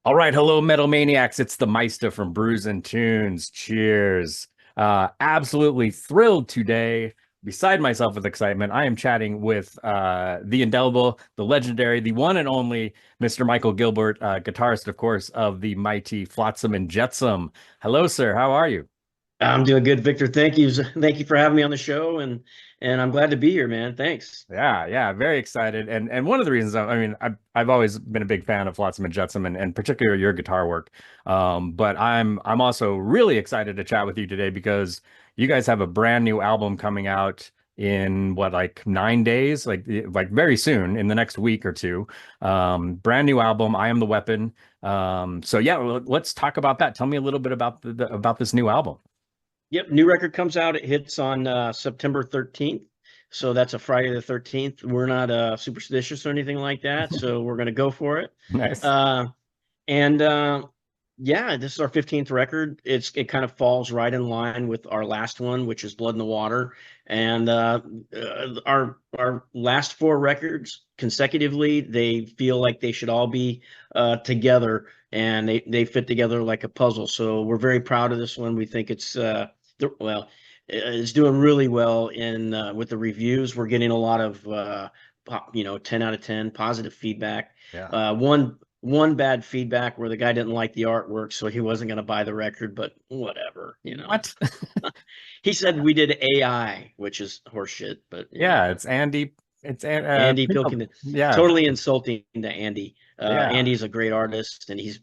All right, hello, Metal Maniacs. It's the Meista from Brews and Tunes. Cheers. Absolutely thrilled today. Beside myself with excitement, I am chatting with the indelible, the legendary, the one and only Mr. Michael Gilbert, guitarist, of course, of the mighty Flotsam and Jetsam. Hello, sir. How are you? I'm doing good, Victor. Thank you. Thank you for having me on the show, and I'm glad to be here, man. Thanks. Yeah, very excited. And one of the reasons I mean I've always been a big fan of Flotsam and Jetsam and particularly your guitar work. But I'm also really excited to chat with you today because you guys have a brand new album coming out in what, like 9 days, like very soon, in the next week or two. Brand new album, I Am the Weapon. So yeah, let's talk about that. Tell me a little bit about about this new album. Yep, new record comes out. It hits on September 13th. So that's a Friday the 13th. We're not superstitious or anything like that, so we're gonna go for it. Nice. Uh, and Yeah, this is our 15th record. It kind of falls right in line with our last one, which is Blood in the Water. And our last four records consecutively, they feel like they should all be together, and they fit together like a puzzle. So we're very proud of this one. We think well, it's doing really well in with the reviews. We're getting a lot of 10 out of 10 positive feedback. Yeah. One bad feedback where the guy didn't like the artwork, so he wasn't going to buy the record, but whatever. What? He said we did AI, which is horseshit, but Yeah, it's Andy. It's Andy Pilkington, yeah, totally insulting to Andy. yeah, Andy's a great artist, and he's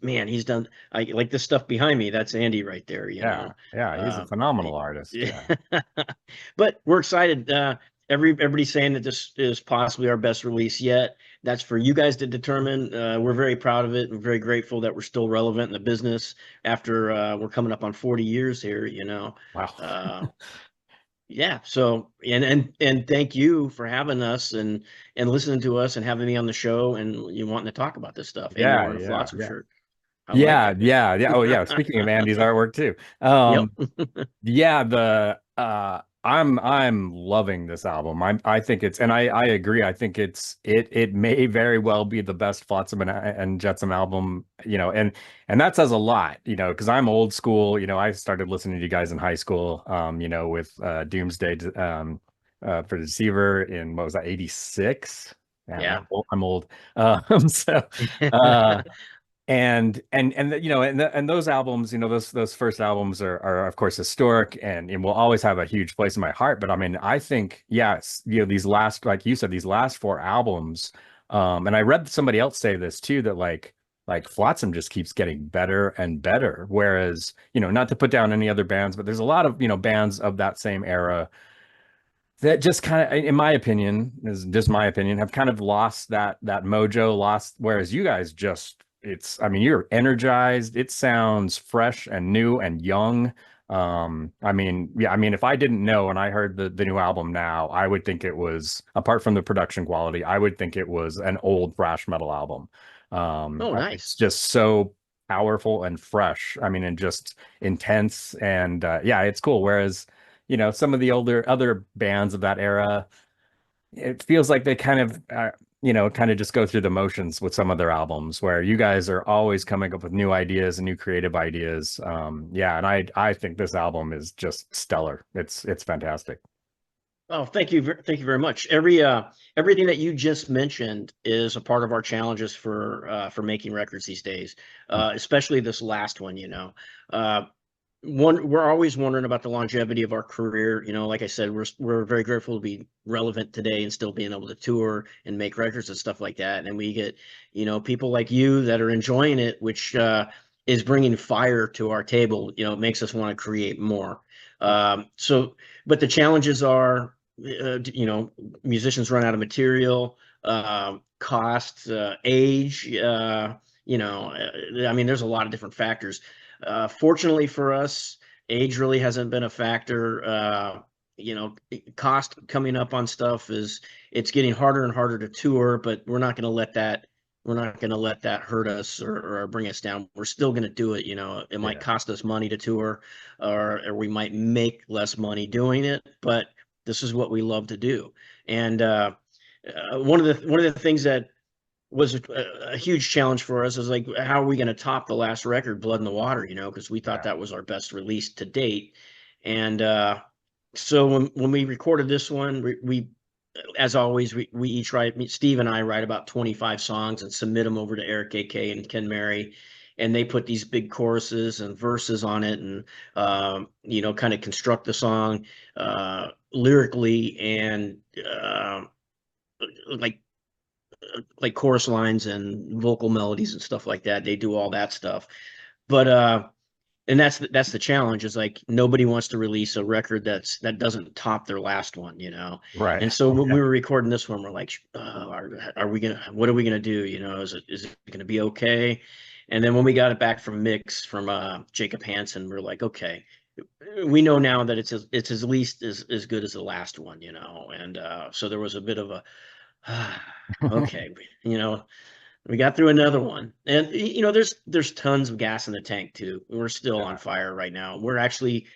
done like this stuff behind me. That's Andy right there, you yeah, know. yeah. He's a Uh, phenomenal artist. Yeah. but we're excited. Everybody's saying that this is possibly our best release yet. That's for you guys to determine. We're very proud of it and very grateful that we're still relevant in the business after we're coming up on 40 years here, you know. Wow. Uh, yeah, so and thank you for having us and listening to us and having me on the show and you wanting to talk about this stuff. And you're Yeah, wearing a yeah, Flotsam yeah. shirt. I like Yeah, it. yeah, yeah. Oh, yeah. Speaking of Andy's artwork too. Yep. Yeah, the I'm loving this album. I think it's, and I agree. I think it may very well be the best Flotsam and Jetsam album, and that says a lot, because I'm old school. I started listening to you guys in high school, with Doomsday for the Deceiver in, what was that, 86? Man, Yeah. I'm old. So uh and those albums, those first albums are of course historic and will always have a huge place in my heart. But I mean, I think, yes, these last, like you said, these last four albums, and I read somebody else say this too, that like Flotsam just keeps getting better and better. Whereas, not to put down any other bands, but there's a lot of, bands of that same era that just kind of, in my opinion, is just my opinion, have kind of lost that mojo, lost. Whereas you guys just, I mean, you're energized. It sounds fresh and new and young. I mean, yeah, I mean, if I didn't know and I heard the new album now, I would think it was, apart from the production quality, I would think it was an old thrash metal album. Oh, It's nice. just so powerful and fresh. I mean, and just intense, and yeah, it's cool. Whereas, some of the older other bands of that era, it feels like they kind of, kind of just go through the motions with some of their albums, where you guys are always coming up with new ideas and new creative ideas. Yeah, and I think this album is just stellar. It's fantastic. Oh, thank you. Thank you very much. Everything that you just mentioned is a part of our challenges for making records these days, especially this last one, you know. Uh, we're always wondering about the longevity of our career. You know, like I said, we're very grateful to be relevant today and still being able to tour and make records and stuff like that. And we get, people like you that are enjoying it, which is bringing fire to our table. You know, it makes us want to create more. But the challenges are, musicians run out of material, cost, age. I mean, there's a lot of different factors. Fortunately for us, age really hasn't been a factor. Cost coming up on stuff it's getting harder and harder to tour, but we're not going to let that hurt us or bring us down. We're still going to do it. You know, it might Yeah. cost us money to tour, or we might make less money doing it, but this is what we love to do. And one of the things that was a huge challenge for us. Is like, how are we going to top the last record, Blood in the Water? You know, because we thought Yeah. that was our best release to date. And so when we recorded this one, we as always, we each write, Steve and I write about 25 songs and submit them over to Eric AK and Ken Mary. And they put these big choruses and verses on it, and you know, kind of construct the song lyrically, and like chorus lines and vocal melodies and stuff like that. They do all that stuff. But and that's the challenge, is like, nobody wants to release a record that doesn't top their last one, you know. Right. And so when Yeah. we were recording this one, we're like, are we gonna, what are we gonna do, you know? Is it gonna be okay? And then when we got it back from mix from Jacob Hansen, we're like, okay, we know now that it's at least as good as the last one, you know. And so there was a bit of a okay, you know, we got through another one. And you know, there's tons of gas in the tank too. We're still on Yeah. fire right now.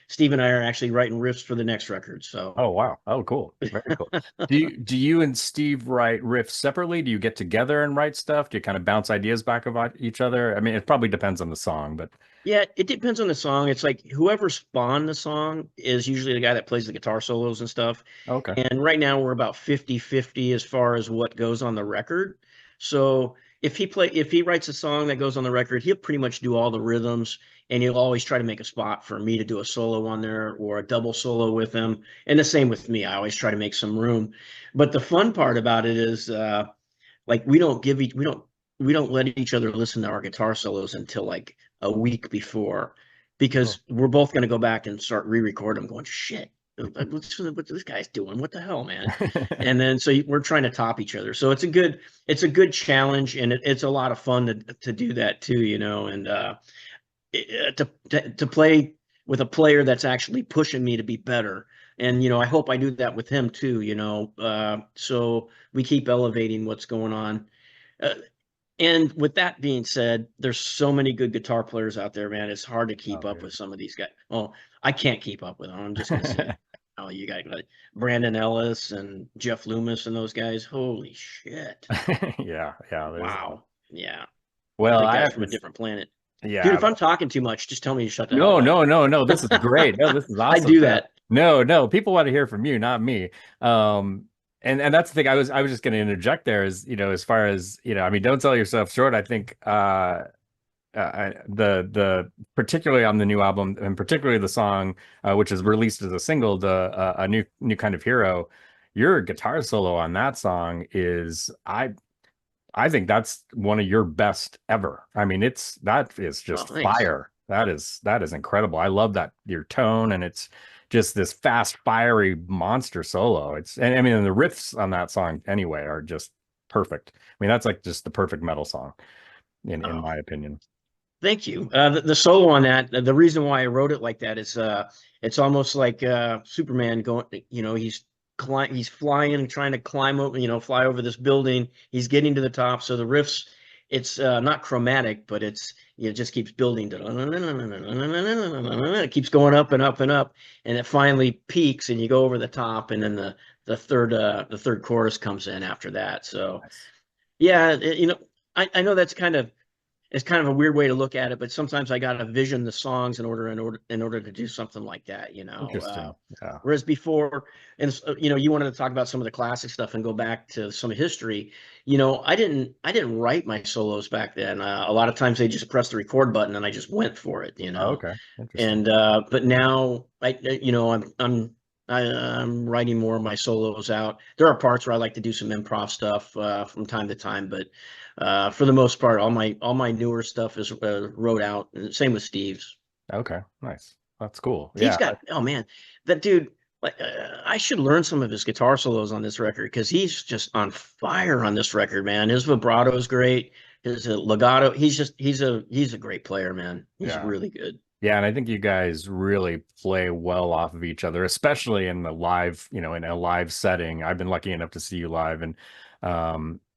Steve and I are actually writing riffs for the next record. So Oh wow. Oh cool. Very cool. Do you and Steve write riffs separately? Do you get together and write stuff? Do you kind of bounce ideas back about each other? I mean, it probably depends on the song, but yeah, it depends on the song. It's like whoever spawned the song is usually the guy that plays the guitar solos and stuff. okay. And right now we're about 50-50 as far as what goes on the record. So if he writes a song that goes on the record, he'll pretty much do all the rhythms, and he'll always try to make a spot for me to do a solo on there or a double solo with him. And the same with me. I always try to make some room. But the fun part about it is like we don't let each other listen to our guitar solos until like a week before, Oh. because we're both going to go back and start re-record them going, shit, what this guy's doing, what the hell, man. And then so we're trying to top each other, so it's a good challenge, and it's a lot of fun to do that too, you know. And to play with a player that's actually pushing me to be better. And you know, I hope I do that with him too, you know. So we keep elevating what's going on. uh, and with that being said, there's so many good guitar players out there, man. It's hard to keep Oh, up yeah. with some of these guys. Well, I can't keep up with them. I'm just gonna say, oh, you got like Brandon Ellis and Jeff Loomis and those guys. Holy shit! Yeah, yeah. There's Wow. Yeah, I well, think I that's have from to a different planet. Dude, yeah. if I'm talking too much, just tell me to shut the hell No, up. no, no, no. This is great. No, this is I awesome. do that. No, no. People want to hear from you, not me. And that's the thing. I was just going to interject there is, as far as, I mean, don't sell yourself short. I think the particularly on the new album, and particularly the song which is released as a single, the a new kind of hero. Your guitar solo on that song is I think that's one of your best ever. I mean, that is Oh, just thanks. fire. That is incredible. I love that your tone, and it's just this fast, fiery monster solo. And I mean, and the riffs on that song anyway are just perfect. I mean, that's like just the perfect metal song in Oh, my opinion. thank you. The solo on that, the reason why I wrote it like that is it's almost like Superman going, you know, he's flying and trying to climb over, you know, fly over this building. He's getting to the top. So the riffs, it's not chromatic, but it just keeps building. It keeps going up and up and up, and it finally peaks, and you go over the top, and then the third chorus comes in after that. So Nice. yeah, you know, I know that's it's kind of a weird way to look at it, but sometimes I got to vision the songs in order to do something like that, you know. Interesting. Yeah. Whereas before, and you know, you wanted to talk about some of the classic stuff and go back to some history. You know, I didn't write my solos back then. A lot of times they just pressed the record button and I just went for it, you Oh, know. okay. Interesting. And but now you know, I'm writing more of my solos out. There are parts where I like to do some improv stuff from time to time, but for the most part, all my newer stuff is wrote out. And same with Steve's. Okay. Nice. That's cool. Steve's Yeah. got, oh man, that dude. Like, I should learn some of his guitar solos on this record because he's just on fire on this record, man. His vibrato is great. His legato, he's a great player, man. He's Yeah. really good. Yeah, and I think you guys really play well off of each other, especially in the live, in a live setting. I've been lucky enough to see you live, and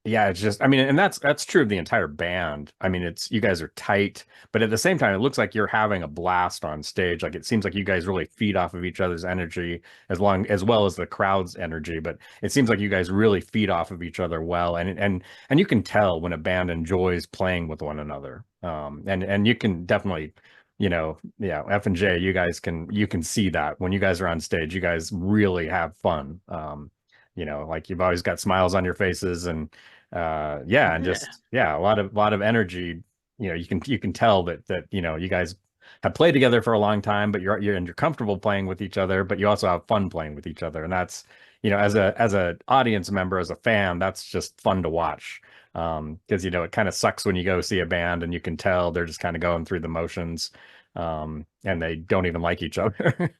Yeah, it's just, I mean, and that's true of the entire band. I mean, it's you guys are tight, but at the same time, it looks like you're having a blast on stage. Like it seems like you guys really feed off of each other's energy as well as the crowd's energy. But it seems like you guys really feed off of each other well, and you can tell when a band enjoys playing with one another. And you can definitely, yeah, F and J, you can see that when you guys are on stage, you guys really have fun. Like you've always got smiles on your faces and yeah, and Yeah. just yeah, a lot of energy. You can tell that you guys have played together for a long time, but you're comfortable playing with each other, but you also have fun playing with each other. And that's, as a audience member, as a fan, that's just fun to watch. Because it kind of sucks when you go see a band and you can tell they're just kind of going through the motions, and they don't even like each other.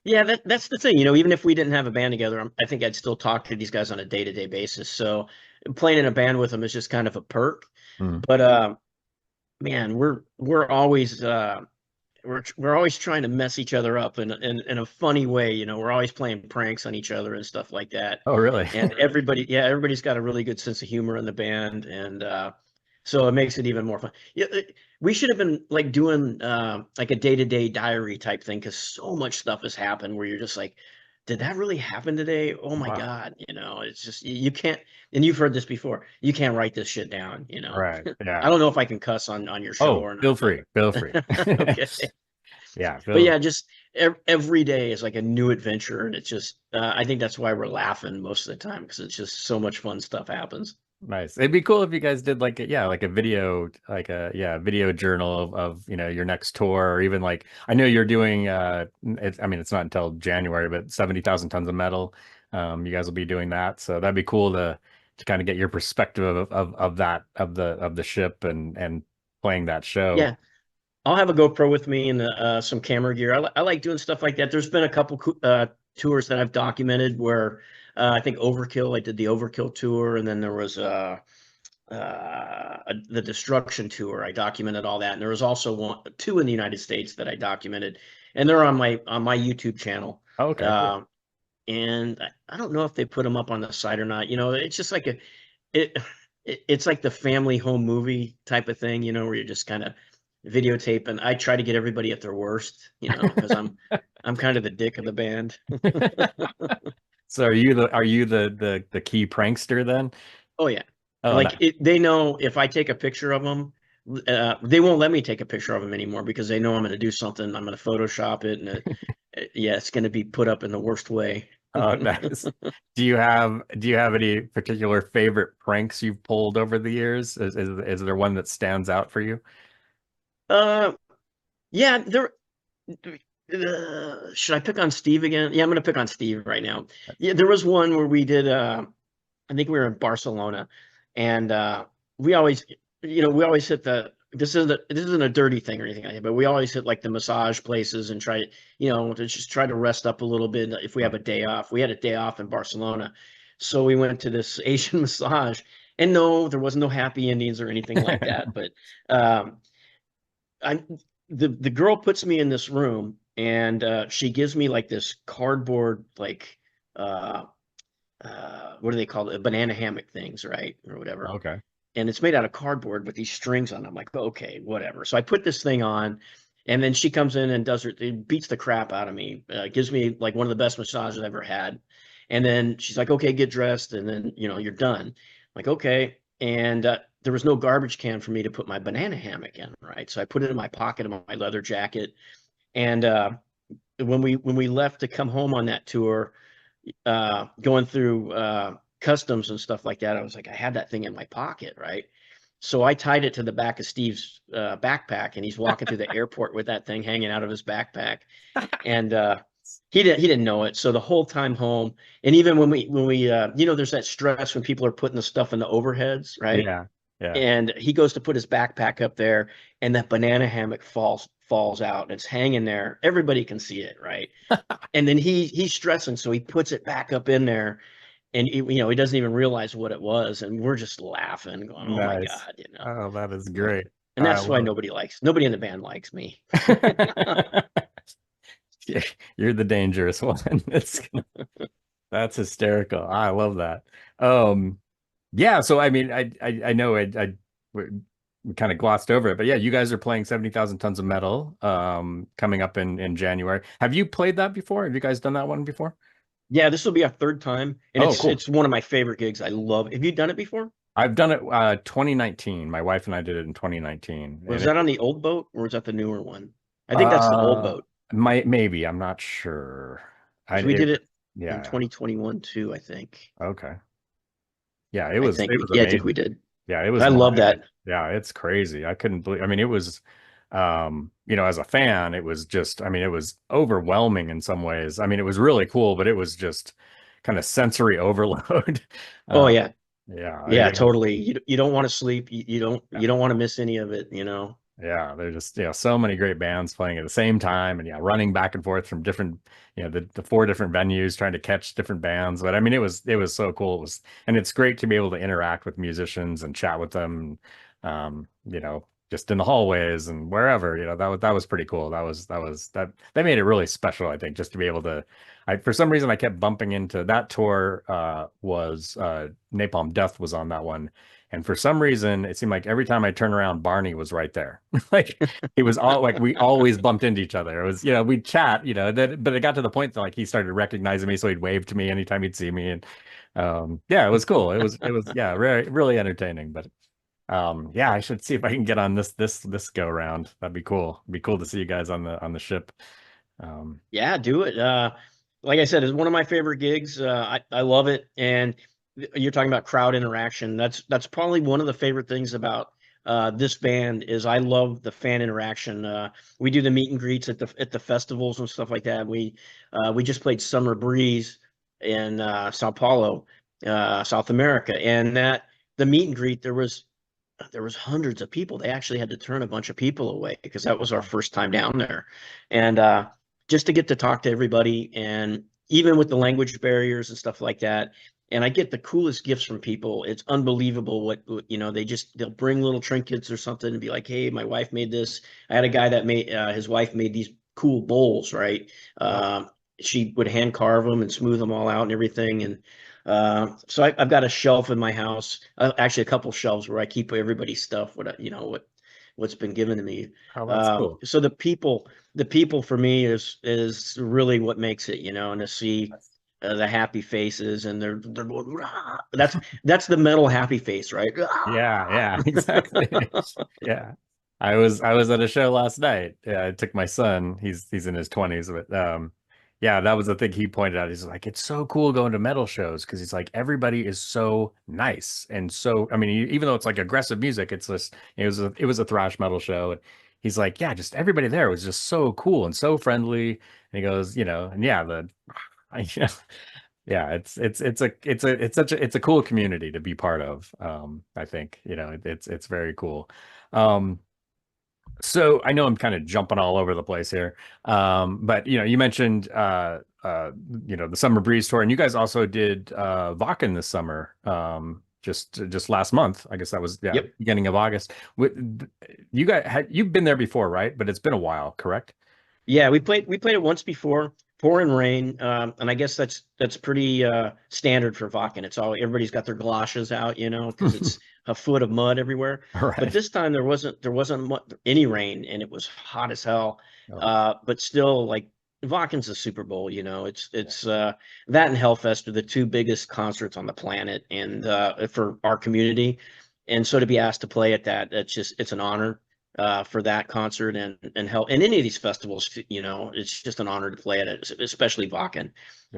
Yeah, that's the thing. Even if we didn't have a band together, I think I'd still talk to these guys on a day-to-day basis. So playing in a band with them is just kind of a perk. Mm. But man, we're always we're always trying to mess each other up in a funny way. We're always playing pranks on each other and stuff like that. Oh, really? And everybody's got a really good sense of humor in the band, and so it makes it even more fun. Yeah, we should have been like doing like a day-to-day diary type thing because so much stuff has happened where you're just like, did that really happen today? Oh my Wow. God, it's just you can't, and you've heard this before. You can't write this shit down. Right. I Yeah. don't know if I can cuss on your show Oh, or not, feel but free. Feel free. okay. Yeah, But feel yeah, just every day is like a new adventure, and it's just I think that's why we're laughing most of the time because it's just so much fun stuff happens. nice. It'd be cool if you guys did like a video, like a yeah, video journal of your next tour, or even like I know you're doing I mean it's not until January, but 70,000 tons of metal. You guys will be doing that. So that'd be cool to kind of get your perspective of that of the ship and playing that show. Yeah, I'll have a GoPro with me and some camera gear. I like doing stuff like that. There's been a couple tours that I've documented where I think Overkill. I did the Overkill tour, and then there was the Destruction tour. I documented all that, and there was also two in the United States that I documented, and they're on my YouTube channel. Oh, okay, cool. Uh, and I don't know if they put them up on the site or not. It's just like it, it's like the family home movie type of thing, where you're just kind of videotaping. I try to get everybody at their worst, because I'm kind of the dick of the band. So are you the key prankster then? Oh yeah, Oh, like no. they know if I take a picture of them, they won't let me take a picture of them anymore because they know I'm going to do something. I'm going to Photoshop it, and yeah, it's going to be put up in the worst way. Oh, nice. Do you have any particular favorite pranks you've pulled over the years? Is there one that stands out for you? uh, yeah, there. Should I pick on Steve again? Yeah, I'm going to pick on Steve right now. Yeah, there was one where we did. I think we were in Barcelona, and we always, we always hit the. This isn't a dirty thing or anything like that, but we always hit like the massage places and try, to just try to rest up a little bit if we have a day off. We had a day off in Barcelona, so we went to this Asian massage, and no, there was no happy endings or anything like that. But um, I, the girl puts me in this room, and she gives me like this cardboard like. Uh, what do they call it? Banana hammock things, right? Or whatever. Okay. And it's made out of cardboard with these strings on it. I'm like, okay, whatever. So I put this thing on, and then she comes in and it beats the crap out of me. Gives me like one of the best massages I've ever had. And then she's like, okay, get dressed. And then, you're done. I'm like, okay. And there was no garbage can for me to put my banana hammock in, right? So I put it in my pocket of my leather jacket. And when we left to come home on that tour, going through customs and stuff like that, I was like, I had that thing in my pocket, right? So I tied it to the back of Steve's backpack, and he's walking through the airport with that thing hanging out of his backpack, and he didn't know it. So the whole time home, and even when we there's that stress when people are putting the stuff in the overheads, right? Yeah. Yeah. And he goes to put his backpack up there, and that banana hammock falls out, and it's hanging there. Everybody can see it, right? And then he's stressing, so he puts it back up in there, and he doesn't even realize what it was, and we're just laughing, going, "Oh my Nice. God." Oh, that is Yeah. great. And I that's why love nobody in the band likes me. it. You're the dangerous one. That's hysterical. I love that. Um, Yeah, so I mean, I know we kind of glossed over it, but yeah, you guys are playing 70,000 Tons of Metal coming up in January. Have you played that before? Have you guys done that one before? Yeah, this will be our third time, and Oh, it's cool. it's one of my favorite gigs. I love. Have you done it before? I've done it 2019. My wife and I did it in 2019, Was and that on the old boat or was that the newer one? I think that's the old uh boat maybe I'm not sure. because we did it in Yeah, 2021 too. I think. okay. Yeah, I think it we. was Yeah, I think amazing. we did. Yeah, it was I love live. that. Yeah, it's crazy. I couldn't believe, I mean, it was, as a fan, it was just, I mean, it was overwhelming in some ways. I mean, it was really cool, but it was just kind of sensory overload. Oh Uh, yeah, yeah, yeah, it was, totally. You don't want to sleep. yeah. You don't want to miss any of it. You know. Yeah, there's just so many great bands playing at the same time, and yeah, running back and forth from different the four different venues trying to catch different bands. But I mean, it was so cool. It was, and it's great to be able to interact with musicians and chat with them, just in the hallways and wherever. That was pretty cool. That made it really special. I think just to be able to. For some reason I kept bumping into that tour. Was Napalm Death was on that one. And for some reason, it seemed like every time I turned around, Barney was right there. Like it was all like we always bumped into each other. It was, we'd chat, but it got to the point that like he started recognizing me, so he'd wave to me anytime he'd see me. And yeah, it was cool. It was yeah, really, really entertaining. But yeah, I should see if I can get on this go around. That'd be cool. It'd be cool to see you guys on the ship. Um, Yeah, do it. Like I said, it's one of my favorite gigs. I love it, and you're talking about crowd interaction. That's probably one of the favorite things about this band is I love the fan interaction. We do the meet and greets at the festivals and stuff like that. We just played Summer Breeze in Sao Paulo, South America, and that the meet and greet there was hundreds of people. They actually had to turn a bunch of people away because that was our first time down there, and just to get to talk to everybody, and even with the language barriers and stuff like that. And I get the coolest gifts from people. It's unbelievable they'll bring little trinkets or something and be like, "Hey, my wife made this." I had a guy that made his wife made these cool bowls, right? oh, Uh, she would hand carve them and smooth them all out and everything, and so I've got a shelf in my house, actually a couple shelves where I keep everybody's stuff, what's been given to me. oh, that's cool. So the people for me is really what makes it, and to see the happy faces and they're going, "Rah!" That's the metal happy face, right? Yeah, yeah, exactly. Yeah. I was at a show last night. Yeah, I took my son. He's in his 20s, but yeah, that was the thing he pointed out. He's like, it's so cool going to metal shows because he's like everybody is so nice and so I mean, even though it's like aggressive music, it's just it was a thrash metal show. And he's like, yeah, just everybody there was just so cool and so friendly. And he goes, and yeah, I, yeah, it's a cool community to be part of. I think, it's very cool. Um, so I know I'm kind of jumping all over the place here. But you mentioned the Summer Breeze tour, and you guys also did Wacken this summer. Just last month. I guess that was, yeah, Yep. beginning of August. You've been there before, right? But it's been a while, correct? Yeah, we played it once before, pouring rain, and I guess that's pretty standard for Vakken. It's all everybody's got their galoshes out, because it's a foot of mud everywhere. All But right. this time there wasn't any rain, and it was hot as hell. Oh, But still, like Vakken's the Super Bowl, it's that and Hellfest are the two biggest concerts on the planet, and for our community, and so to be asked to play at that, it's an honor for that concert and help and any of these festivals. It's just an honor to play at it, especially Vakken.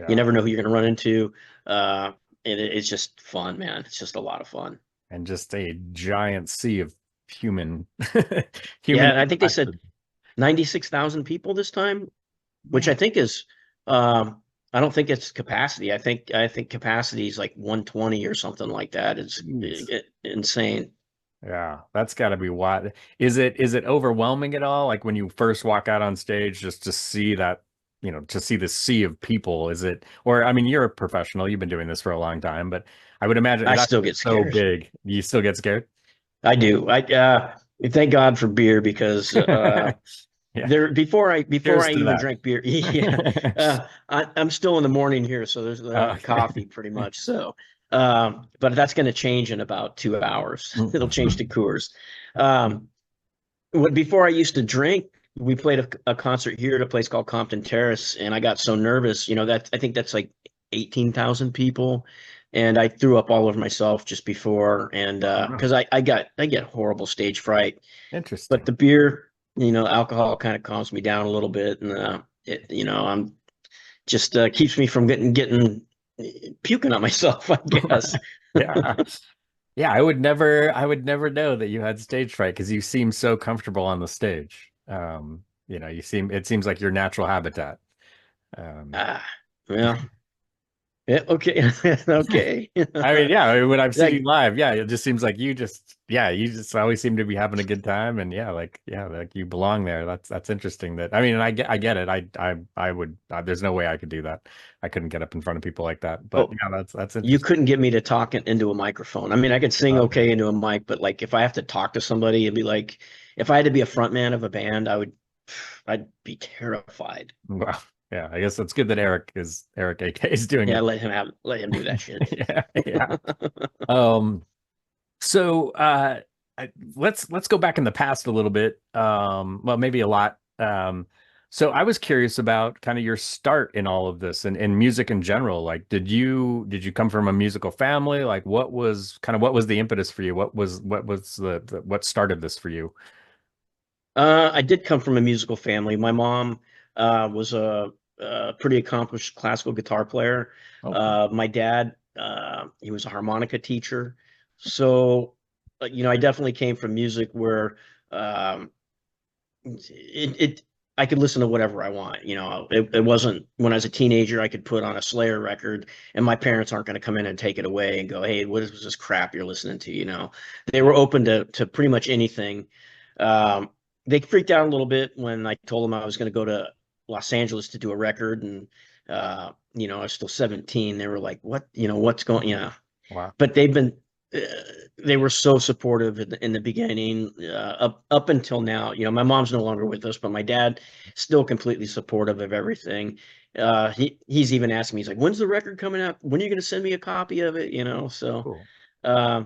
You yeah. never know who you're going to run into, and it's just fun, man. It's just a lot of fun. And just a giant sea of human Yeah, human and I think they said interaction. 96,000 people this time, which I Man, think is I don't think it's capacity. I think capacity is like 120 or something like that. It's jeez. insane. Yeah, that's got to be wild. Is it overwhelming at all? Like when you first walk out on stage, just to see that, to see the sea of people, is it, or I mean, you're a professional, you've been doing this for a long time, but I would imagine I that's still get so scared. big. You still get scared? I do. Thank God for beer because Yeah. there before I Cheers to even that. drank beer. Yeah, I'm still in the morning here, so there's Okay. coffee pretty much. So But that's going to change in about 2 hours. It'll change to Mhm. Coors. Um, before I used to drink, we played a concert here at a place called Compton Terrace, and I got so nervous. That I think that's like 18,000 people, and I threw up all over myself just before, and Oh, no. because I get horrible stage fright. But Interesting. the beer, alcohol kind of calms me down a little bit, and I'm just keeps me from getting puking on myself, I guess. Yeah. Yeah, I would never know that you had stage fright because you seem so comfortable on the stage. It seems like your natural habitat. Um, Ah, well, yeah, okay, okay. I mean, yeah, I mean, when I've seen you Like, live, yeah, it just seems like you just always seem to be having a good time, and yeah, like you belong there. That's interesting. That I mean, and I get it. I would. There's no way I could do that. I couldn't get up in front of people like that. But oh, yeah, that's you interesting. couldn't get me to talk into a microphone. I mean, I could sing Okay. okay into a mic, but like if I have to talk to somebody, it'd be like if I had to be a front man of a band, I'd be terrified. Well, yeah, I guess it's good that Eric AK is doing Yeah, it. let him do that shit. Yeah, yeah. Um, so let's go back in the past a little bit. Well, maybe a lot. So I was curious about kind of your start in all of this and music in general. Like, did you come from a musical family? Like, what was the impetus for you? What was what started this for you? I did come from a musical family. My mom was a pretty accomplished classical guitar player. Oh, cool. My dad, he was a harmonica teacher. So, I definitely came from music where um, it I could listen to whatever I want. It wasn't when I was a teenager, I could put on a Slayer record and my parents aren't going to come in and take it away and go, "Hey, what is this crap you're listening to?" They were open to pretty much anything. Um, they freaked out a little bit when I told them I was going to go to Los Angeles to do a record, and I was still 17. They were like, "What? What's going?" Wow. But uh, they were so supportive in the beginning, up until now. My mom's no longer with us, but my dad still completely supportive of everything. He's even asking me, he's like, "When's the record coming out? When are you going to send me a copy of it?" So Cool. uh,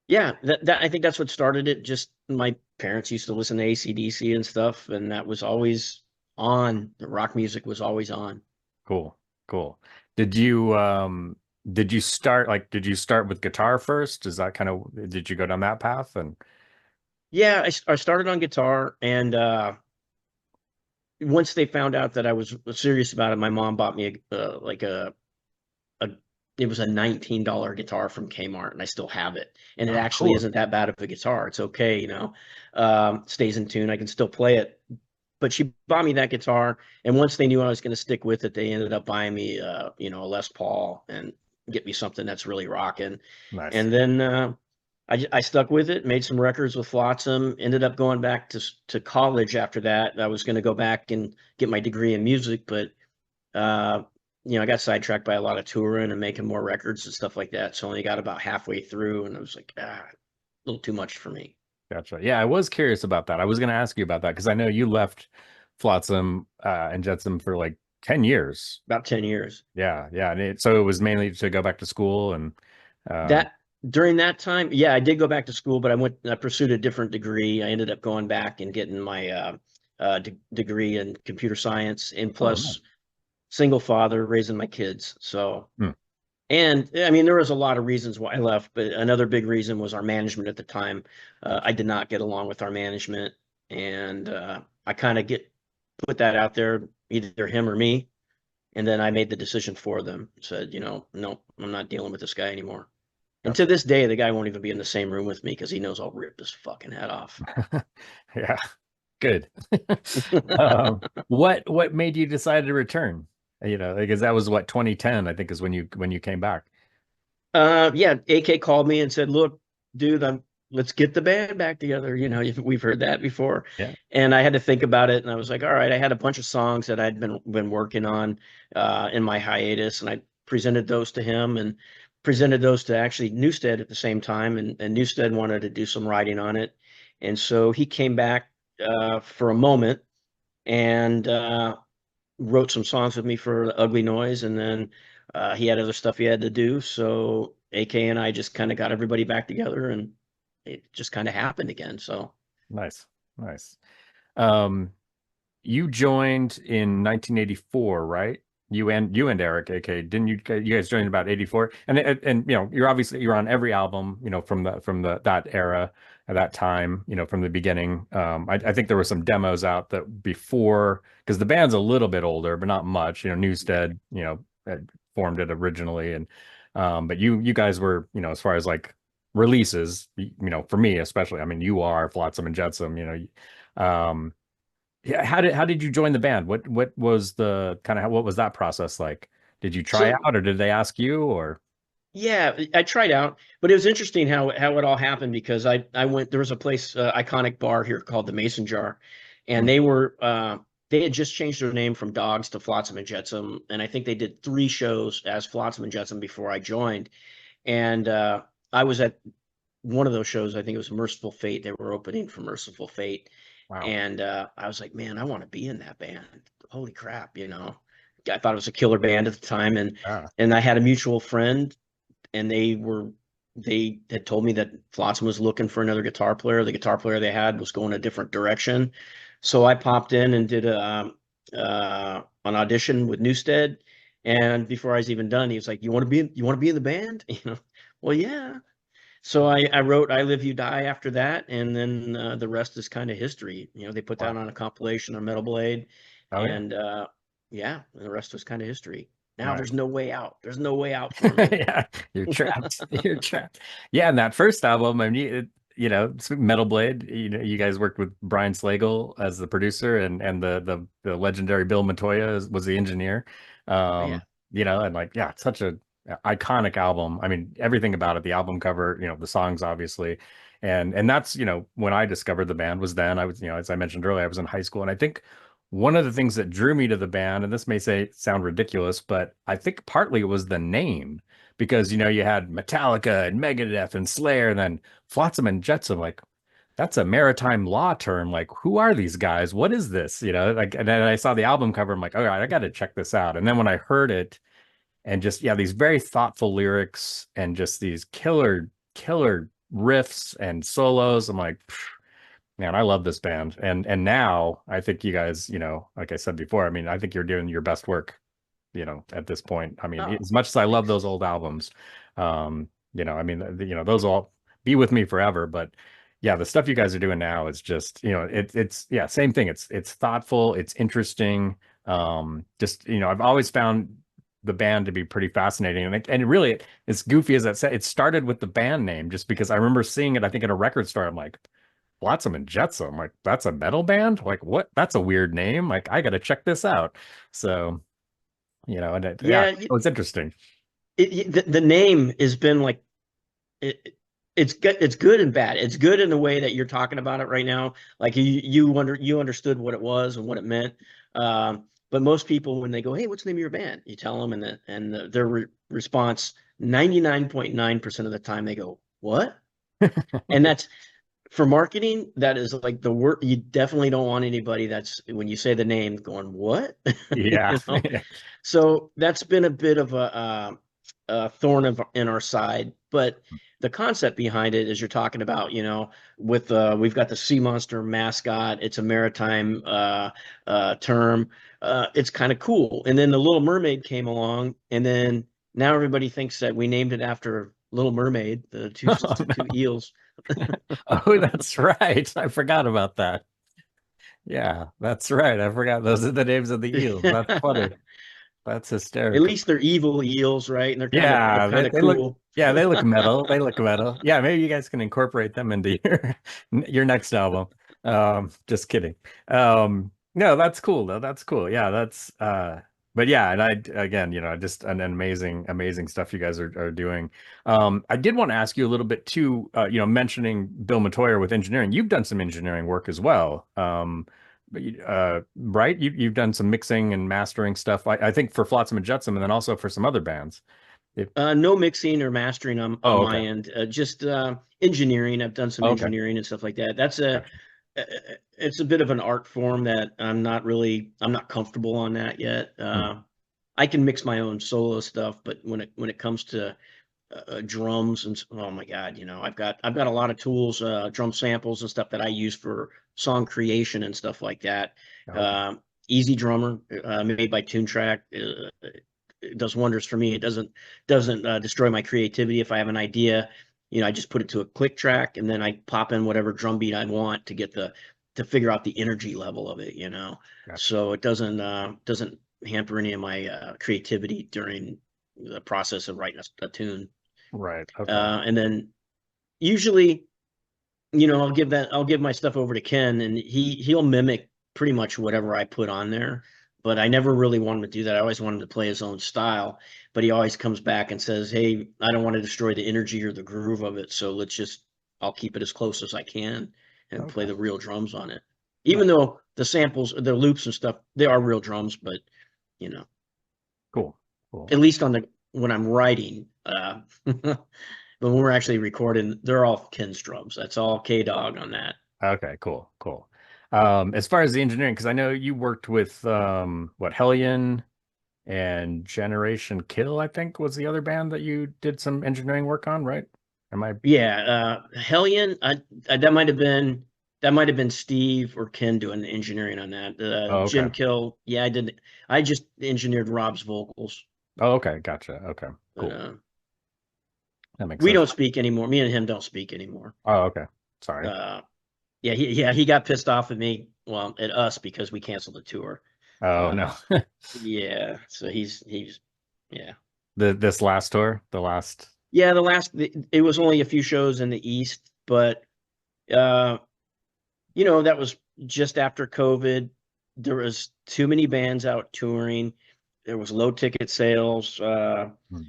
yeah, that I think that's what started it. Just my parents used to listen to AC/DC and stuff, and that was always on. The rock music was always on. Cool. Cool. Did you did you start with guitar first? Is that kind of did you go down that path? And Yeah, I started on guitar, and once they found out that I was serious about it, my mom bought me a it was a $19 guitar from Kmart, and I still have it. And it oh, actually cool. isn't that bad of a guitar. It's okay, stays in tune. I can still play it. But she bought me that guitar, and once they knew I was going to stick with it, they ended up buying me, a Les Paul and get me something that's really rocking. Nice. And then I stuck with it, made some records with Flotsam, ended up going back to college after that. I was going to go back and get my degree in music, but uh, I got sidetracked by a lot of touring and making more records and stuff like that. So I only got about halfway through, and I was like, a little too much for me. Gotcha. Yeah, I was curious about that. I was going to ask you about that because I know you left Flotsam and Jetsam for like 10 years. About 10 years. Yeah, yeah. So it was mainly to go back to school and um That During that time, yeah, I did go back to school, but I pursued a different degree. I ended up going back and getting my degree in computer science, and oh, nice. plus single father raising my kids. So, Hmm, and I mean, there was a lot of reasons why I left, but another big reason was our management at the time. I gotcha. did not get along with our management, and I kind of get put that out there, either him or me, and then I made the decision for them. Said, no, I'm not dealing with this guy anymore. And to Gotcha. this day, the guy won't even be in the same room with me because he knows I'll rip his fucking head off. Yeah, good. What made you decide to return? Because that was what 2010, I think, is when you came back. Yeah, AK called me and said, "Look, dude, let's get the band back together." We've heard that before, Yeah. and I had to think about it. And I was like, "All right." I had a bunch of songs that I'd been working on in my hiatus, and I presented those to him and presented those to actually Newstead at the same time. And Newstead wanted to do some writing on it, and so he came back for a moment and wrote some songs with me for Ugly Noise, and then he had other stuff he had to do. So AK and I just kind of got everybody back together, and it just kind of happened again. So Nice, nice. Um, you joined in 1984, right? You and Eric, AK, didn't you guys joined about 84? And you know, you're on every album, you know, from the that era at that time, you know, from the beginning. I think there were some demos out that before, because the band's a little bit older, but not much. You know, Newstead, you know, had formed it originally, and but you guys were, you know, as far as like releases, you know, for me especially, I mean, you are Flotsam and Jetsam, you know. Yeah, how did you join the band? What was the kind of what was that process like? Did you try so out or did they ask you or yeah, I tried out, but it was interesting how it all happened because I went there was a place iconic bar here called the Mason Jar, and Hmm. they had just changed their name from Dogs to Flotsam and Jetsam, and I think they did 3 shows as Flotsam and Jetsam before I joined, and I was at one of those shows. I think it was Merciful Fate. They were opening for Merciful Fate, wow. and I was like, man, I want to be in that band. Holy crap, you know. I thought it was a killer band at the time, Ah, and I had a mutual friend, and they had told me that Flotsam was looking for another guitar player. The guitar player they had was going a different direction, so I popped in and did an audition with Newstead. And before I was even done, he was like, you want to be in the band?" You know, well, yeah. So I wrote "I Live You Die" after that, and then the rest is kind of history. You know, they put wow. that on a compilation on Metal Blade, Oh yeah. and yeah, the rest was kind of history. Now there's Nice. no way out. There's no way out for me. Yeah, you're trapped. You're trapped. Yeah, and that first album, I mean, you know, Metal Blade, you know, you guys worked with Brian Slagle as the producer and the legendary Bill Montoya was the engineer. Oh yeah. You know, and like, yeah, it's such a iconic album. I mean, everything about it, the album cover, you know, the songs obviously. And that's, you know, when I discovered the band was then I was, you know, as I mentioned earlier, I was in high school. And I think one of the things that drew me to the band, and this may sound ridiculous, but I think partly it was the name because you know you had Metallica and Megadeth and Slayer, and then Flotsam and Jetsam. Like that's a maritime law term. Like who are these guys? What is this? You know, like and then I saw the album cover. I'm like, all right, I got to check this out. And then when I heard it, and just yeah, these very thoughtful lyrics and just these killer riffs and solos. I'm like, man, I love this band. And now I think you guys, you know, like I said before, I mean, I think you're doing your best work, you know, at this point. I mean, Oh, as much as I love thanks. those old albums, you know, I mean, you know, those all be with me forever, but yeah, the stuff you guys are doing now is just, you know, it's yeah, same thing. It's thoughtful, it's interesting. Just, you know, I've always found the band to be pretty fascinating. And it really, as goofy as that said, it started with the band name just because I remember seeing it, I think, at a record store. I'm like, Flotsam and Jetsam. Like, that's a metal band? Like, what? That's a weird name. Like, I gotta check this out. So, you know, and yeah, Yeah, it was interesting. the name has been like it, it's good. It's good and bad. It's good in the way that you're talking about it right now. Like you understood what it was and what it meant. But most people, when they go, "Hey, what's the name of your band?" You tell them, their response 99.9% of the time they go, "What?" And that's for marketing. That is like the word. You definitely don't want anybody that's when you say the name going, "What?" Yeah. You know. So that's been a bit of a thorn in our side, but the concept behind it is you're talking about, you know, with we've got the sea monster mascot. It's a maritime term. It's kind of cool. And then the Little Mermaid came along, and then now everybody thinks that we named it after Little Mermaid, the two Oh, two no. eels. Oh, that's right. I forgot about that. Yeah, that's right. I forgot those are the names of the eels. That's funny. That's At hysterical. least they're evil eels, right? And they're Yeah, kind of they look cool. yeah, they look metal. They look metal. Yeah, maybe you guys can incorporate them into your next album. Just kidding. No, that's cool though. That's cool. Yeah, that's but yeah, and I again, you know, just an amazing stuff you guys are doing. I did want to ask you a little bit too, you know, mentioning Bill Matoyer with engineering. You've done some engineering work as well. But right? You've done some mixing and mastering stuff. I think for Flotsam and Jetsam, and then also for some other bands. If, No mixing or mastering on oh, my okay. end. Just engineering. I've done some Okay. engineering and stuff like that. That's a Gotcha. uh, it's a bit of an art form that I'm not comfortable on that yet. Hmm. I can mix my own solo stuff, but when it comes to drums and oh my God, I've got a lot of tools, drum samples and stuff that I use for song creation and stuff like that. Okay. Easy Drummer, made by TuneTrack, it does wonders for me. It doesn't destroy my creativity. If I have an idea, I just put it to a click track and then I pop in whatever drum beat I want to figure out the energy level of it. Gotcha. So it doesn't hamper any of my creativity during the process of writing a tune. Right. Okay. And then usually, I'll give my stuff over to Ken, and he'll mimic pretty much whatever I put on there. But I never really want him to do that. I always want him to play his own style. But he always comes back and says, "Hey, I don't want to destroy the energy or the groove of it. So I'll keep it as close as I can and play Okay. the real drums on it. Nice. Even though the samples, the loops and stuff, they are real drums, but you know, Cool. Cool. at least when I'm writing, but when we're actually recording, they're all Ken's drums. That's all K Dog on that. Okay. Cool. Cool. As far as the engineering, because I know you worked with what, Hellion and Generation Kill, I think was the other band that you did some engineering work on, right? Am I? Yeah, Hellion. That might have been Steve or Ken doing the engineering on that. Oh, okay. Jim Kill. Yeah, I didn't. I just engineered Rob's vocals. Oh, okay. Gotcha. Okay. But Cool. That makes we sense. don't speak anymore. Me and him don't speak anymore. Oh, okay. Sorry. Uh, yeah, he got pissed off at me. Well, at us because we canceled the tour. Oh no. Uh, yeah, so he's yeah. This last tour, the last. Yeah, it was only a few shows in the East, but uh, that was just after COVID. There was too many bands out touring. There was low ticket sales. Hmm.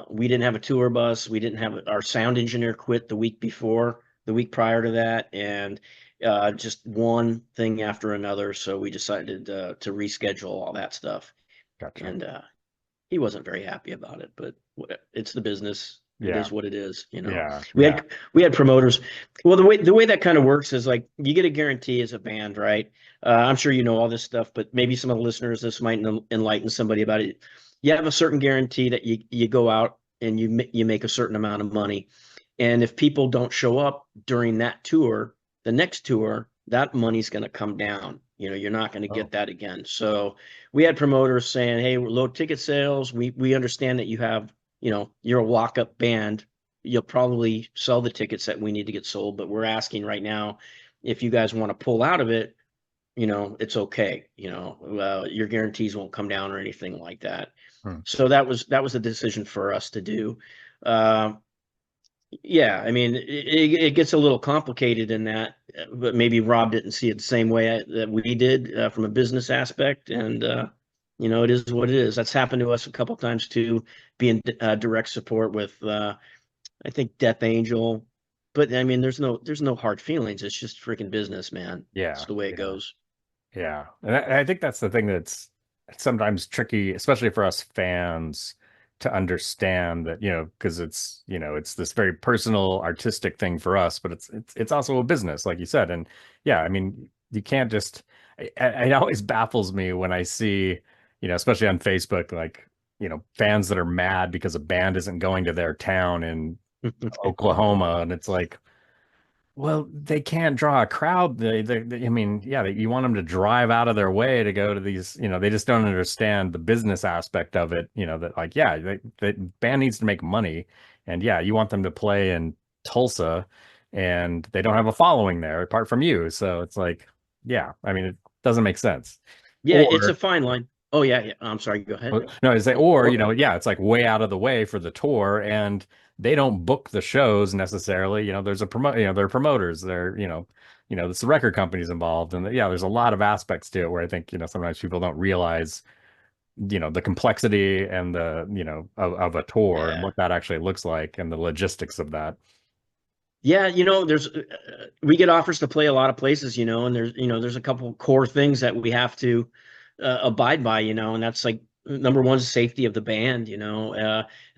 We didn't have a tour bus. We didn't have our sound engineer quit the week prior to that, and just one thing after another. So we decided to reschedule all that stuff, Gotcha. and he wasn't very happy about it. But it's the business. It Yeah. is what it is. Yeah. We Yeah. had we had promoters. Well, the way that kind of works is like you get a guarantee as a band, right? I'm sure you know all this stuff, but maybe some of the listeners, this might enlighten somebody about it. You have a certain guarantee that you go out and you make a certain amount of money, and if people don't show up during that tour, the next tour, that money's going to come down. You're not going to Oh. get that again. So we had promoters saying, "Hey, we're low ticket sales. We understand that you're a walk-up band. You'll probably sell the tickets that we need to get sold, but we're asking right now if you guys want to pull out of it, it's okay. Your guarantees won't come down or anything like that." Hmm. So that was a decision for us to do. Uh, yeah, I mean, it gets a little complicated in that, but maybe Rob didn't see it the same way that we did from a business aspect, and it is what it is. That's happened to us a couple times too, being direct support with I think Death Angel, but I mean, there's no hard feelings. It's just freaking business, man. It's Yeah. the way it Yeah. goes. Yeah. And I think that's the thing that's sometimes tricky, especially for us fans, to understand that, because it's this very personal, artistic thing for us, but it's also a business, like you said. And yeah, I mean, you can't just, it always baffles me when I see, especially on Facebook, like, fans that are mad because a band isn't going to their town in Oklahoma. And it's like, well, they can't draw a crowd. I mean, yeah, you want them to drive out of their way to go to these, they just don't understand the business aspect of it. That like, yeah, the band needs to make money. And yeah, you want them to play in Tulsa and they don't have a following there apart from you. So it's like, yeah, I mean, it doesn't make sense. Yeah, it's a Or fine line. Oh yeah, yeah. I'm sorry. Go ahead. no, is say, or, Or yeah, it's like way out of the way for the tour and they don't book the shows necessarily. There's a they're promoters, it's the record companies involved. And yeah, there's a lot of aspects to it where I think, sometimes people don't realize, the complexity and of a tour and yeah. what that actually looks like and the logistics of that. Yeah, we get offers to play a lot of places, and there's a couple core things that we have to abide by, and that's like number one is safety of the band,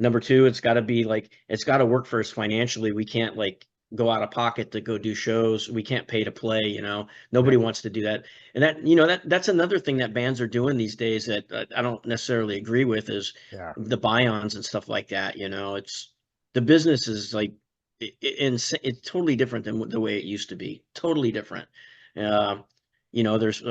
number two, it's got to work for us financially. We can't like go out of pocket to go do shows. We can't pay to play, Yeah. nobody wants to do that. And that's another thing that bands are doing these days that I don't necessarily agree with is Yeah. the buy-ons and stuff like that, the business is like it's totally different than the way it used to be. Totally different. Uh, there's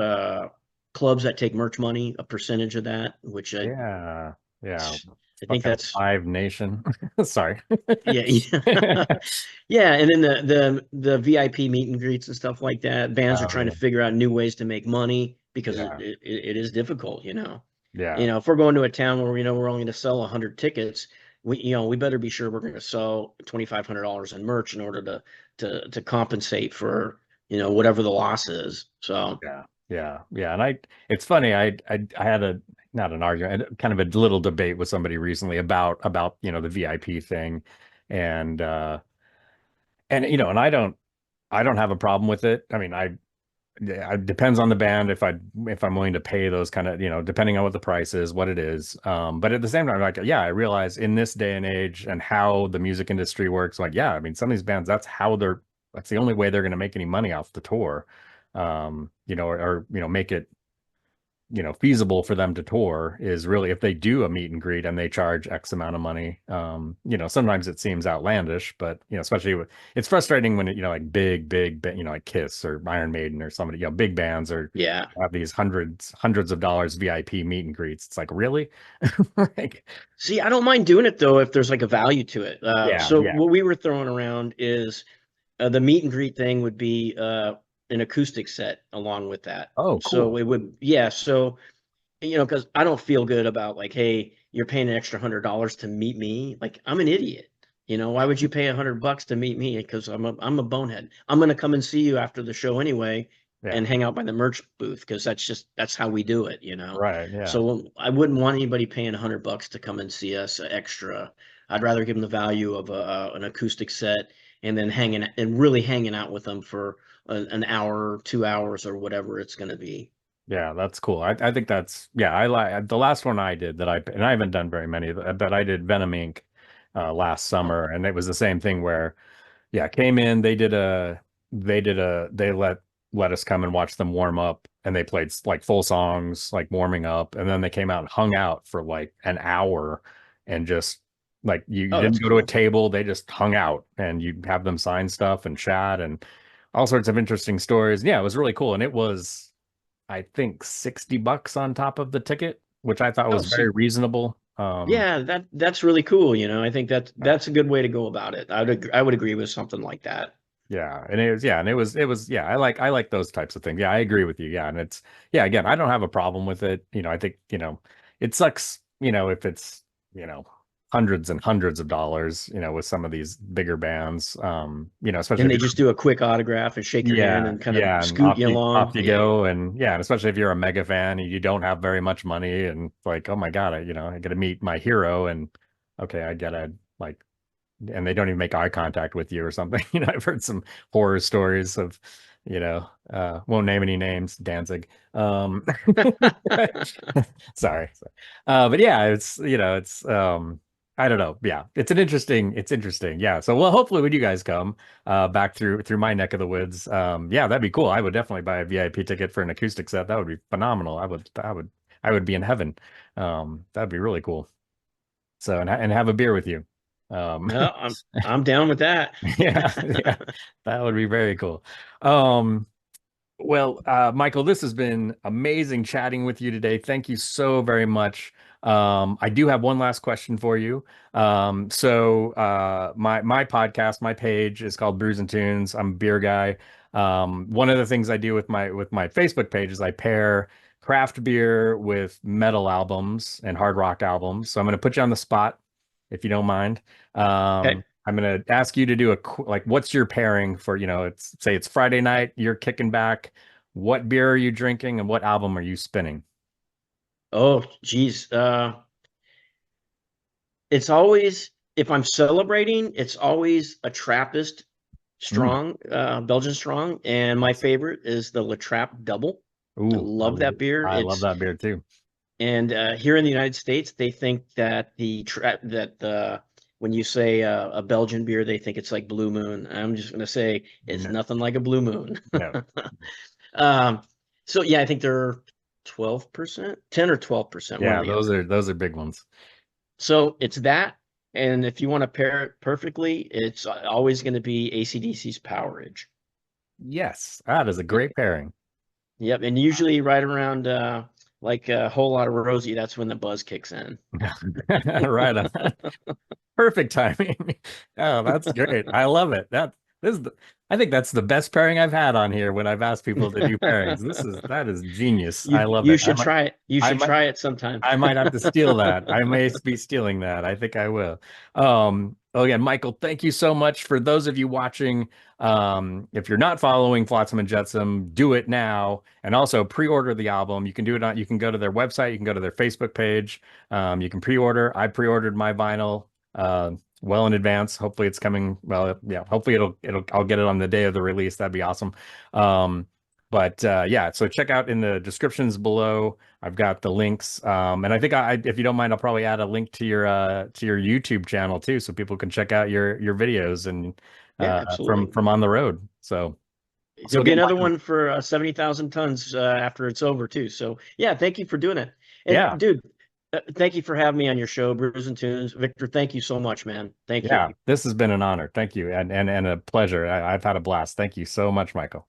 clubs that take merch money, a percentage of that, which Yeah, yeah. I think Fucking that's Live Nation. Sorry. yeah, yeah. Yeah, and then the VIP meet and greets and stuff like that. Bands are Oh trying to yeah, figure out new ways to make money because yeah, it is difficult, you know. yeah, If we're going to a town where we know we're only going to sell 100 tickets, we better be sure we're going to sell $2,500 in merch in order to compensate for, whatever the loss is. So, yeah, yeah, yeah. And it's funny. I had a not an argument, kind of a little debate with somebody recently about the VIP thing, and and I don't have a problem with it. I mean, yeah, it depends on the band if I'm willing to pay those kind of, depending on what the price is, what it is. But at the same time, like, yeah, I realize in this day and age and how the music industry works, like, yeah, I mean, some of these bands, that's the only way they're going to make any money off the tour. Or make it feasible for them to tour is really if they do a meet and greet and they charge X amount of money. Sometimes it seems outlandish, but especially it's frustrating when like big, like Kiss or Iron Maiden or somebody, big bands or yeah. have these hundreds of dollars VIP meet and greets. It's like, really? Like, See, I don't mind doing it though if there's like a value to it. yeah, So yeah. what we were throwing around is the meet and greet thing would be an acoustic set along with that. Oh, So cool. it would, yeah. So because I don't feel good about like, hey, you're paying an extra $100 to meet me. Like, I'm an idiot. Why would you pay $100 to meet me? Because I'm a bonehead. I'm gonna come and see you after the show anyway, Yeah. and hang out by the merch booth because that's how we do it. Right. Yeah. So I wouldn't want anybody paying $100 to come and see us extra. I'd rather give them the value of an acoustic set and then really hanging out with them for an hour, 2 hours, or whatever it's going to be. Yeah, that's cool. I think yeah, I like the last one I did and I haven't done very many, but I did Venom Inc. Last summer, and it was the same thing where, yeah, came in, they let us come and watch them warm up, and they played like full songs, like warming up, and then they came out and hung out for like an hour, and just like you Oh, that's didn't go to a cool. table, they just hung out, and you have them sign stuff and chat and all sorts of interesting stories. Yeah, it was really cool, and it was. I think $60 on top of the ticket, which I thought Oh, was very see, reasonable. yeah, that's really cool. I think Uh, that's a good way to go about it. I would agree with something like that. yeah, and it was yeah, I like those types of things. Yeah, I agree with you. Yeah, and yeah, again, I don't have a problem with it. I think, it sucks, if it's, you know, hundreds and hundreds of dollars, with some of these bigger bands. Especially And if they you're just do a quick autograph and shake your hand yeah, and kind of yeah, and scoot off you you along. Yeah. go, and yeah, and especially if you're a mega fan and you don't have very much money, and like, oh my God, I got to meet my hero, and okay, I gotta like, and they don't even make eye contact with you or something. I've heard some horror stories of, won't name any names, Danzig. Sorry. But yeah, I don't know. Yeah, it's interesting. Yeah. So, well, hopefully when you guys come back through my neck of the woods, yeah, that'd be cool. I would definitely buy a VIP ticket for an acoustic set. That would be phenomenal. I would be in heaven. That'd be really cool. So, and have a beer with you. Well, I'm down with that. Yeah, yeah, that would be very cool. Well, Michael, this has been amazing chatting with you today. Thank you so very much. I do have one last question for you. My podcast, my page is called Brews and Tunes. I'm a beer guy. One of the things I do with my Facebook page is I pair craft beer with metal albums and hard rock albums. So I'm going to put you on the spot, if you don't mind. Okay. I'm going to ask you to do like, what's your pairing for, it's Friday night, you're kicking back. What beer are you drinking and what album are you spinning? Oh, geez. It's always, if I'm celebrating, it's always a Trappist Mm, strong, Belgian strong. And my nice. favorite is the La Trappe Double. I Ooh, love that beer. I love that beer too. And here in the United States, they think that when you say a Belgian beer, they think it's like Blue Moon. I'm just gonna say it's No, nothing like a Blue Moon. no. Um, so yeah, I think they're 12%, 10 or 12%, one or Yeah, the those other. are those are big ones. So it's that, And if you want to pair it perfectly, it's always going to be AC/DC's Powerage. Yes, that is a great pairing. Yep, and usually right around like a whole lot of Rosie, that's when the buzz kicks in. Right on. Perfect timing. Oh, that's great. I love it. This is the, I think that's the best pairing I've had on here when I've asked people to do pairings. That is genius. I love You it. should try it. You I should might try it sometime. I might have to steal that. I may be stealing that. I think I will. Again, Michael, thank you so much. For those of you watching, if you're not following Flotsam and Jetsam, do it now. And also pre-order the album. You can do it on, you can go to their website, you can go to their Facebook page. You can pre-order. I pre-ordered my vinyl well in advance. Hopefully it's coming. Well, yeah, hopefully I'll get it on the day of the release. That'd be awesome. But yeah, so check out in the descriptions below. I've got the links, and I think if you don't mind, I'll probably add a link to your YouTube channel too, so people can check out your videos and Yeah, absolutely. from on the road. So There'll be again, another Michael, one for 70,000 tons after it's over too. So yeah, thank you for doing it. And yeah, dude, thank you for having me on your show, Brews and Tunes. Victor, thank you so much, man. Thank you. yeah, this has been an honor. Thank you, and a pleasure. I've had a blast. Thank you so much, Michael.